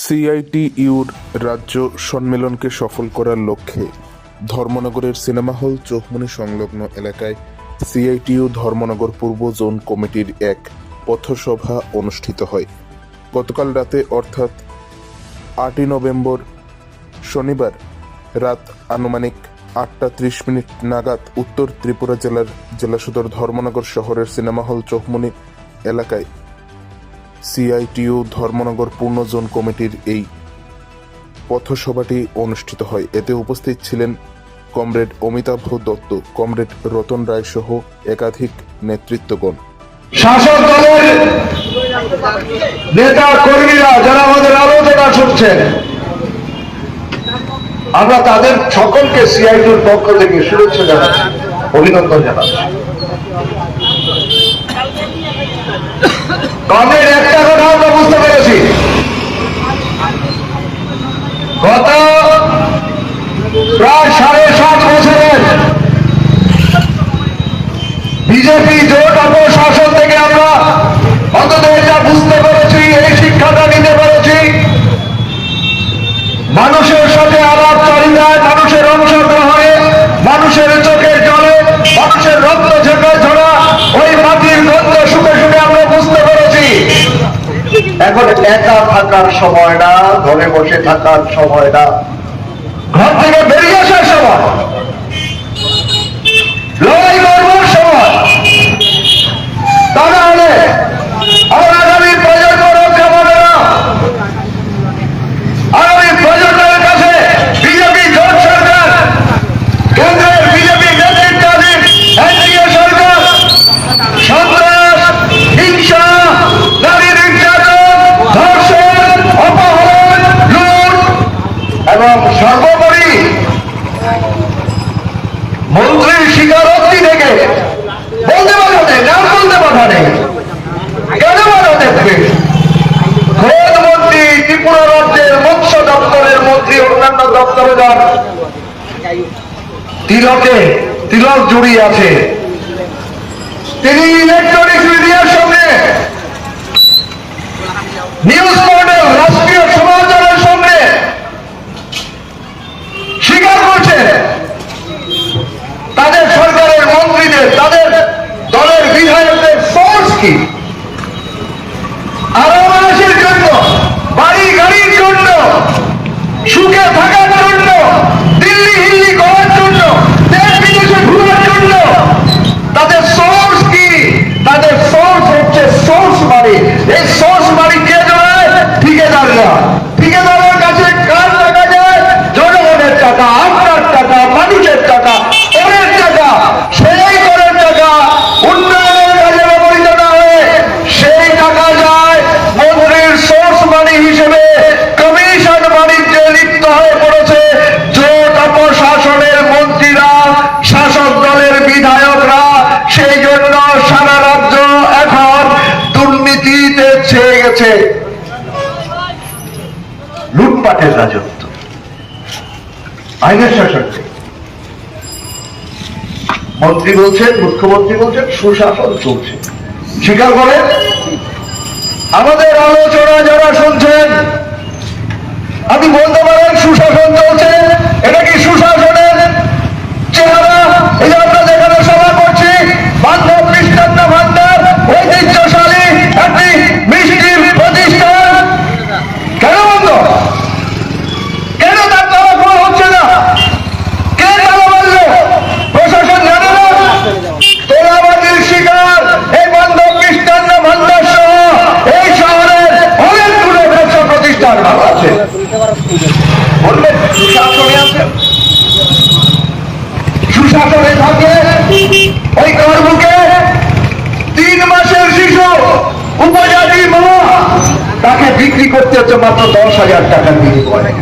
সিআইটিইউর রাজ্য সম্মেলনকে সফল করার লক্ষ্যে ধর্মনগরের সিনেমা হল চৌমুহনী সংলগ্ন এলাকায় সিআইটিইউ ধর্মনগর পূর্ব জোন কমিটির এক পথসভা অনুষ্ঠিত হয়। গতকাল রাতে অর্থাৎ 8ই নভেম্বর শনিবার রাত আনুমানিক 8:30 নাগাদ উত্তর ত্রিপুরা জেলার জেলা সদর ধর্মনগর শহরের সিনেমা হল চৌমুহনী এলাকায় সিআইটিইউ ধর্মনগর পূর্ণ জোন কমিটির এই পথসভাটি অনুষ্ঠিত হয়। এতে উপস্থিত ছিলেন কমরেড অমিতাভ দত্ত, কমরেড রতন রায় সহ একাধিক নেতৃত্বগণ। শাসক দলের নেতা কর্মীরা যারা আমাদের আলোচনা শুনছেন, আমরা তাদের সকলকে সিআইটির পক্ষ থেকে শুভেচ্ছা জানাচ্ছি, অভিনন্দন জানাচ্ছি। কমরেড, একটা কথা আমরা বুঝতে পেরেছি, গত প্রায় 7.5 বছরের বিজেপি জোট অপশাসন থেকে আমরা অন্তত এটা বুঝতে পেরেছি, এই শিক্ষাটা নিতে পেরেছি, মানুষের সাথে আলাপচারিতায়, মানুষের অংশগ্রহণে, মানুষের চোখের জলে, মানুষের রক্ত ঝেঁকে ঝরা ওই মাটির গন্ধ শুকে শুকে আমরা বুঝতে পেরেছি এখন একা থাকার সময় না, ঘরে বসে থাকার সময় না, ঘর থেকে বেরিয়ে আসার সময়, লড়াই করবার সময়। তা না হলে আমার আগামী প্রজন্ম রক্ষা পাবে না। আগামী প্রজন্মের কাছে বিজেপি জোট সরকার, কেন্দ্রের বিজেপি নেতৃত্বাধীন এনডিএ সরকার সন্ত্রাস, হিংসা, নারী নির্যাতন, ধর্ষণ, অপহরণ, লুট এবং সর্বোপরি মন্ত্রীর স্বীকারোক্তি থেকে বলতে পাঠানে, নাম বলতে পাঠানে, কেন বাধা দেখবে? খোদ মন্ত্রী, ত্রিপুরা রাজ্যের মৎস্য দপ্তরের মন্ত্রী, অন্যান্য দপ্তরে যান, তিলক জড়িয়ে আছে। তিনি ইলেকট্রনিক্স মিডিয়ার সঙ্গে, নিউজ পোর্টাল, রাষ্ট্রীয় সমাচারের সঙ্গে স্বীকার করছেন তাদের সরকারের মন্ত্রীদের, তাদের দলের বিধায়কদের সোর্স কি? আরামের জন্য, বাড়ি গাড়ির জন্য, সুখে থাকার জন্য, দিল্লি হিল্লি করার জন্য, দেশ বিদেশে ঘুরার জন্য তাদের সোর্স কি? তাদের সোর্স হচ্ছে সোর্স বাড়ি। এই সোর্স বাড়ি কে জড়ায়? ঠিকাদাররা। ঠিকাদারের কাছে কার টাকা যায়? জনগণের টাকা, আপনার টাকা, মানুষের টাকা, করের টাকা। সেই করের টাকা উন্নয়নের কাজে ব্যবহৃত না হয়ে সেই টাকা যায় মন্ত্রীর সোর্স মানি হিসেবে কমিশন বাণিজ্যে লিপ্ত হয়ে পড়েছে জোট অপশাসনের মন্ত্রীরা, শাসক দলের বিধায়করা। সেই জন্য সারা রাজ্য এখন দুর্নীতিতে ছেয়ে গেছে, লুটপাটের রাজত্ব, আইনের শাসন। মন্ত্রী বলছেন, মুখ্যমন্ত্রী বলছেন সুশাসন চলছে, স্বীকার করেন। আমাদের আলোচনা যারা শুনছেন, আপনি বলতে পারেন সুশাসন চলছে, এটা কি সুশাসনের চেহারা? এই যে আমরা যেখানে সভা করছি, বান্ধব মিষ্টান্ন ভান্ডার ঐতিহ্যশালী একটি মিষ্টির প্রতিষ্ঠান, কেন বন্ধ? কেন তার তালা খোলা হচ্ছে না? কে তালা মারল? প্রশাসন জানে না? তোলাবাজির শিকার এই বান্ধব মিষ্টান্ন ভান্ডার সহ এই শহরের অনেকগুলো ব্যবসা প্রতিষ্ঠান ভালো আছে। বলবেন সুশাসনে আছে, সুশাসনে থাকে ওই কর্মকে 3 মাসের শিশু উপজাতি মা, তাকে বিক্রি করতে হচ্ছে মাত্র 10,000 টাকা বিনিময়ে।